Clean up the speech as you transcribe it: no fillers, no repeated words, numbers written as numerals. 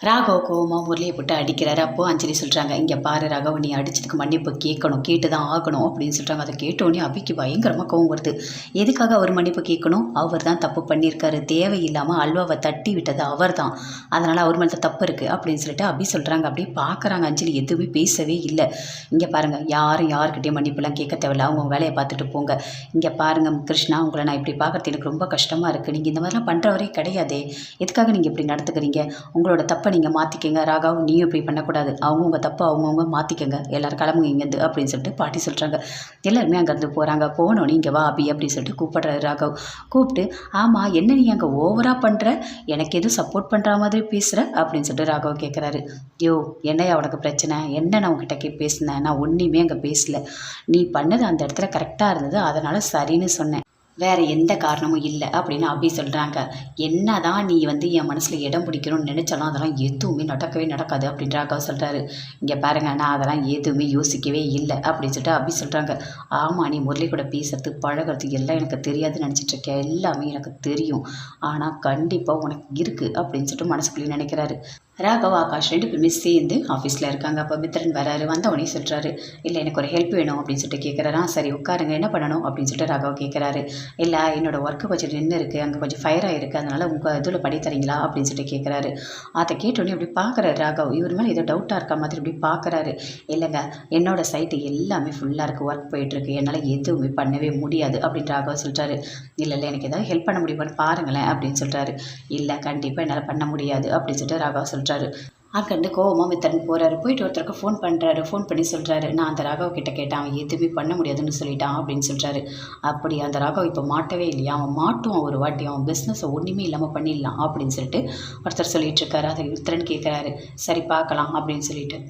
ராகவ் கோவமாக முரளியை போட்டு அடிக்கிறாரு. அப்போது அஞ்சலி சொல்கிறாங்க, இங்கே பாரு ராகவ், நீ அடிச்சதுக்கு மன்னிப்பு கேட்கணும், கேட்டு தான் ஆகணும் அப்படின்னு சொல்கிறாங்க. அதை கேட்டோடனே அபிக்கு பயங்கரமாக கோவம் வருது. எதுக்காக அவர் மன்னிப்பு கேட்கணும்? அவர் தான் தப்பு பண்ணியிருக்காரு. தேவையில்லாமல் அல்வாவை தட்டி விட்டது அவர் தான். அதனால் அவர் மேலே தப்பு இருக்குது அப்படின்னு சொல்லிட்டு அபி சொல்கிறாங்க. அப்படியே பார்க்குறாங்க. அஞ்சலி எதுவுமே பேசவே இல்லை. இங்கே பாருங்கள், யாரும் யாருக்கிட்டையும் மன்னிப்புலாம் கேட்க தேவையில்ல, அவங்க வேலையை பார்த்துட்டு போங்க. இங்கே பாருங்கள் கிருஷ்ணா, உங்களை நான் இப்படி பார்க்குறது எனக்கு ரொம்ப கஷ்டமாக இருக்குது. நீங்கள் இந்த மாதிரிலாம் பண்ணுறவரே கிடையாதே, எதுக்காக நீங்கள் இப்படி நடத்துக்கிறீங்க? உங்களோட தப்பை நீங்கள் மாற்றிக்கங்க. ராகவ், நீயும் இப்படி பண்ணக்கூடாது. அவங்கவுங்க தப்பு அவங்கவுங்க மாற்றிக்கங்க. எல்லோரும் கிளம்புங்க இங்கேருந்து அப்படின்னு சொல்லிட்டு பாட்டி சொல்கிறாங்க. எல்லாருமே அங்கேருந்து போகிறாங்க. போனோன்னு இங்கே வா அபி அப்படின்னு சொல்லிட்டு கூப்பிட்றாரு ராகவ். கூப்பிட்டு, ஆமாம் என்ன நீ அங்கே ஓவராக பண்ணுற, எனக்கு எதுவும் சப்போர்ட் பண்ணுற மாதிரி பேசுகிற அப்படின்னு சொல்லிட்டு ராகவ் கேட்குறாரு. யோ, என்னையா உனக்கு பிரச்சனை? என்ன நான் உங்ககிட்ட பேசினேன்? நான் ஒன்றுமே அங்கே பேசலை. நீ பண்ணது அந்த இடத்துல கரெக்டாக இருந்தது, அதனால் சரின்னு சொன்னேன், வேறு எந்த காரணமும் இல்லை அப்படின்னு அபி சொல்கிறாங்க. என்ன தான் நீ என் மனசில் இடம் பிடிக்கணும்னு நினச்சாலும் அதெல்லாம் எதுவுமே நடக்கவே நடக்காது அப்படின்னு ராகவ் சொல்கிறாரு. இங்கே பாருங்க, நான் அதெல்லாம் எதுவுமே யோசிக்கவே இல்லை அப்படின்னு சொல்லிட்டு அபி சொல்கிறாங்க. ஆமாம், நீ முரளி கூட பேசுறது பழகிறது எல்லாம் எனக்கு தெரியாதுன்னு நினச்சிட்ருக்கேன். எல்லாமே எனக்கு தெரியும். ஆனால் கண்டிப்பாக உனக்கு இருக்குது அப்படின்னு சொல்லிட்டு மனசுக்குள்ளேயே நினைக்கிறாரு. ராகவ், ஆகாஷ் 2 பேருமே சேர்ந்து ஆஃபீஸில் இருக்காங்க. அப்போ மித்திரன் வராரு. வந்தவொடனே சொல்கிறாரு, இல்லை எனக்கு ஒரு ஹெல்ப் வேணும் அப்படின்னு சொல்லிட்டு கேட்குறாரா. சரி உட்காருங்க, என்ன பண்ணணும் அப்படின்னு சொல்லிட்டு ராகவ் கேட்குறாரு. இல்லை, என்னோடய ஒர்க்கு கொஞ்சம் நின்று இருக்குது, அங்கே கொஞ்சம் ஃபயராக இருக்குது, அதனால் உங்கள் இதில் படி தரீங்களா அப்படின்னு சொல்லிட்டு கேட்குறாரு. அதை கேட்டோன்னே இப்படி பார்க்குறாரு ராகவ். இவர் மேலே ஏதோ டவுட்டாக இருக்க மாதிரி இப்படி பார்க்குறாரு. இல்லைங்க, என்னோடய சைட்டு எல்லாமே ஃபுல்லாக இருக்குது, ஒர்க் போயிட்டுருக்கு, என்னால் எதுவுமே பண்ணவே முடியாது அப்படின்னு ராகவ் சொல்கிறாரு. இல்லை எனக்கு ஏதாவது ஹெல்ப் பண்ண முடியுமான்னு பாருங்களேன் அப்படின்னு சொல்கிறாரு. இல்லை, கண்டிப்பாக என்னால் பண்ண முடியாது அப்படின்னு சொல்லிட்டு ராகவ் சொல்கிறாரு. அங்கேருந்து கோவமாக மித்திரன் போகிறாரு. போயிட்டு ஒருத்தருக்கு ஃபோன் பண்ணுறாரு. ஃபோன் பண்ணி சொல்கிறாரு, நான் அந்த ராகவ் கிட்ட கேட்டேன், அவன் எதுவுமே பண்ண முடியாதுன்னு சொல்லிட்டான் அப்படின்னு சொல்கிறாரு. அப்படி அந்த ராகவ் இப்போ மாட்டவே இல்லையா? அவன் மாட்டுவான் ஒரு வாட்டி, அவன் பிஸ்னஸை ஒன்றுமே இல்லாமல் பண்ணிடலாம் அப்படின்னு சொல்லிட்டு ஒருத்தர் சொல்லிட்டு இருக்காரு. அதை மித்திரன் கேட்குறாரு. சரி பார்க்கலாம் அப்படின்னு சொல்லிட்டு